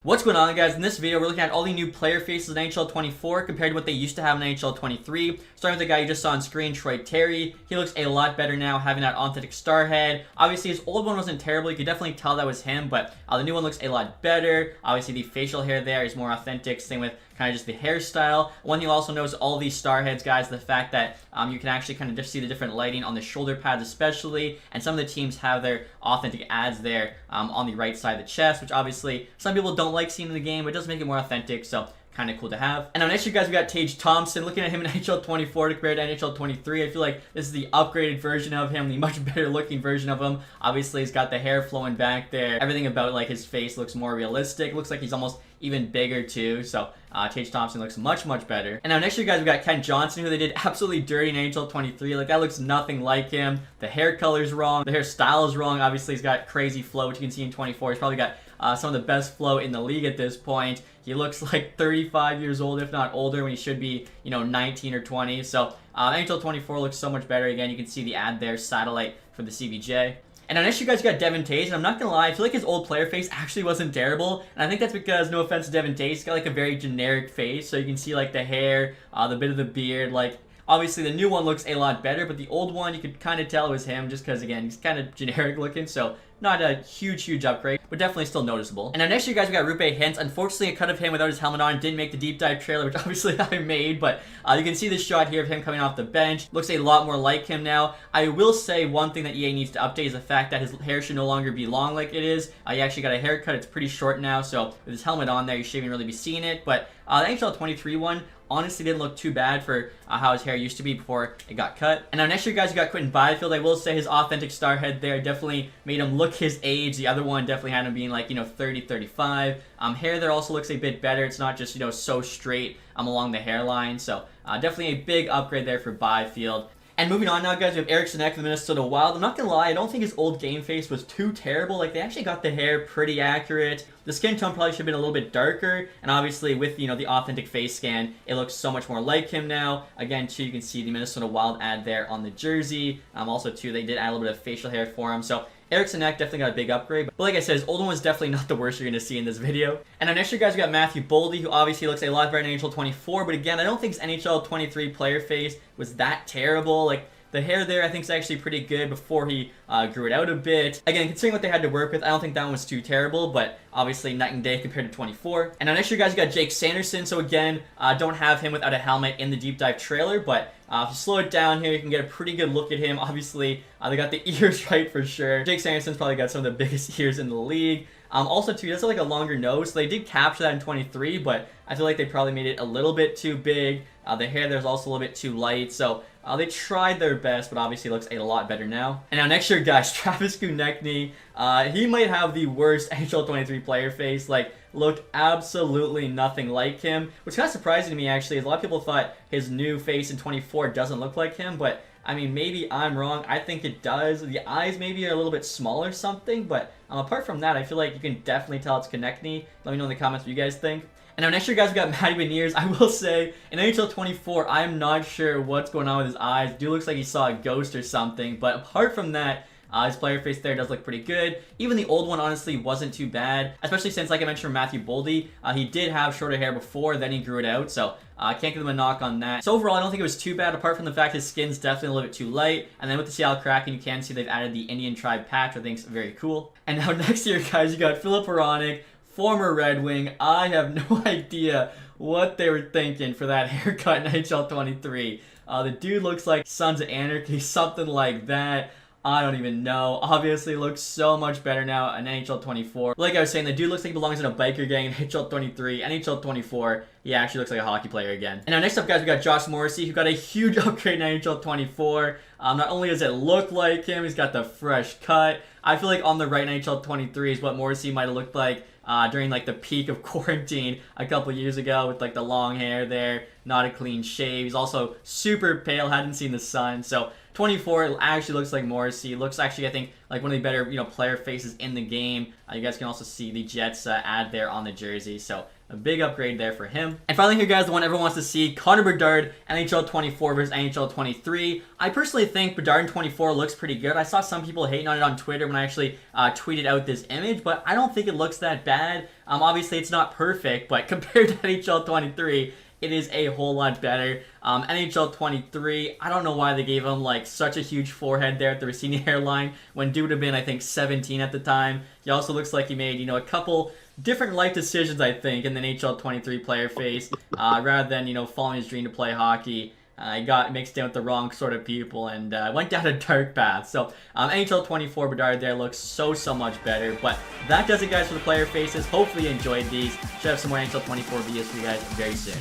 What's going on, guys? In this video, we're looking at all the new player faces in NHL 24 compared to what they used to have in NHL 23. Starting with the guy you just saw on screen, Troy Terry. He looks a lot better now, having that authentic star head. Obviously, his old one wasn't terrible. You could definitely tell that was him, but the new one looks a lot better. Obviously, the facial hair there is more authentic. Same with kind of just the hairstyle. One thing you'll also notice all these star heads, guys, the fact that you can actually kind of just see the different lighting on the shoulder pads especially, and some of the teams have their authentic ads there on the right side of the chest, which obviously some people don't like seeing in the game, but it does make it more authentic, so kind of cool to have. And now next year, guys, we got Tage Thompson. Looking at him in NHL 24 compared to NHL 23, I feel like this is the upgraded version of him, the much better looking version of him. Obviously, he's got the hair flowing back there. Everything about like his face looks more realistic. Looks like he's almost even bigger too, so Tage Thompson looks much better. And now next year, guys, we got Kent Johnson, who they did absolutely dirty in NHL 23. Like, that looks nothing like him. The hair color's wrong, the hairstyle is wrong. Obviously, he's got crazy flow, which you can see in 24. He's probably got some of the best flow in the league at this point. He looks like 35 years old, if not older, when he should be, 19 or 20. So NHL 24 looks so much better. Again, you can see the ad there, satellite for the CBJ. And now next, you guys got Devin Tays, and I'm not gonna lie, I feel like his old player face actually wasn't terrible, and I think that's because, no offense to Devin Tays, he's got like a very generic face, so you can see like the hair, the bit of the beard, like obviously the new one looks a lot better, but the old one you could kind of tell it was him just because, again, he's kind of generic looking, so not a huge upgrade, but definitely still noticeable. And now next year, guys, we got Rupe Hintz. Unfortunately, a cut of him without his helmet on didn't make the deep dive trailer, which obviously I made, but you can see this shot here of him coming off the bench. Looks a lot more like him now. I will say one thing that EA needs to update is the fact that his hair should no longer be long like it is. He actually got a haircut. It's pretty short now, so with his helmet on there, you shouldn't even really be seeing it, but the NHL 23 one honestly didn't look too bad for how his hair used to be before it got cut. And now next year, guys, we got Quinton Byfield. I will say his authentic star head there definitely made him look his age. The other one definitely had him being like, 30, 35. Hair there also looks a bit better. It's not just, so straight along the hairline. So definitely a big upgrade there for Byfield. And moving on now, guys, we have Eric Sinek of the Minnesota Wild. I'm not gonna lie, I don't think his old game face was too terrible. Like, they actually got the hair pretty accurate. The skin tone probably should have been a little bit darker. And obviously, with, the authentic face scan, it looks so much more like him now. Again, too, you can see the Minnesota Wild ad there on the jersey. Also, too, they did add a little bit of facial hair for him. So Eric Sinek definitely got a big upgrade. But like I said, his old one was definitely not the worst you're going to see in this video. And now next year, guys, we got Matthew Boldy, who obviously looks a lot better in NHL 24. But again, I don't think his NHL 23 player face was that terrible. Like, the hair there, I think, is actually pretty good before he grew it out a bit. Again, considering what they had to work with, I don't think that one was too terrible, but obviously night and day compared to 24. And now next year, guys, you got Jake Sanderson. So again, don't have him without a helmet in the deep dive trailer, but if you slow it down here, you can get a pretty good look at him. Obviously, they got the ears right for sure. Jake Sanderson's probably got some of the biggest ears in the league. Also, too, he does have like a longer nose, so they did capture that in 23, but I feel like they probably made it a little bit too big. The hair there's also a little bit too light, so they tried their best, but obviously looks a lot better now. And now next year, guys, Travis Konecny, he might have the worst NHL 23 player face. Like, looked absolutely nothing like him, which is kind of surprising to me, actually, as a lot of people thought his new face in 24 doesn't look like him, but I mean, maybe I'm wrong. I think it does. The eyes maybe are a little bit smaller or something, but apart from that, I feel like you can definitely tell it's Konecny. Let me know in the comments what you guys think. And now next year, guys, we got Matty Beniers. I will say, in NHL 24, I'm not sure what's going on with his eyes. Dude looks like he saw a ghost or something, but apart from that, his player face there does look pretty good. Even the old one, honestly, wasn't too bad, especially since, like I mentioned, Matthew Boldy, he did have shorter hair before, then he grew it out, so I can't give him a knock on that. So overall, I don't think it was too bad, apart from the fact his skin's definitely a little bit too light. And then with the Seattle Kraken, you can see they've added the Indian Tribe patch, which I think is very cool. And now next year, guys, you got Philip Hronek, former Red Wing. I have no idea what they were thinking for that haircut in NHL 23. The dude looks like Sons of Anarchy, something like that. I don't even know. Obviously looks so much better now in NHL 24. Like I was saying, the dude looks like he belongs in a biker gang in NHL 23. NHL 24, he actually looks like a hockey player again. And now next up, guys, we got Josh Morrissey, who got a huge upgrade in NHL 24. Not only does it look like him, he's got the fresh cut. I feel like on the right in NHL 23 is what Morrissey might have looked like during like the peak of quarantine a couple years ago, with like the long hair there, not a clean shave. He's also super pale, hadn't seen the sun. So 24 actually looks like Morrissey. Looks actually, I think, like one of the better, player faces in the game. You guys can also see the Jets ad there on the jersey. So a big upgrade there for him. And finally here, guys, the one everyone wants to see, Connor Bedard, NHL 24 versus NHL 23. I personally think Bedard in 24 looks pretty good. I saw some people hating on it on Twitter when I actually tweeted out this image, but I don't think it looks that bad. Obviously, it's not perfect, but compared to NHL 23, it is a whole lot better. NHL 23, I don't know why they gave him like such a huge forehead there at the receding hairline when dude would have been, I think, 17 at the time. He also looks like he made, a couple different life decisions, I think, in the NHL 23 player face. Rather than, following his dream to play hockey, he got mixed in with the wrong sort of people and went down a dark path. So NHL 24 Bedard there looks so much better. But that does it, guys, for the player faces. Hopefully you enjoyed these. Should have some more NHL 24 videos for you guys very soon.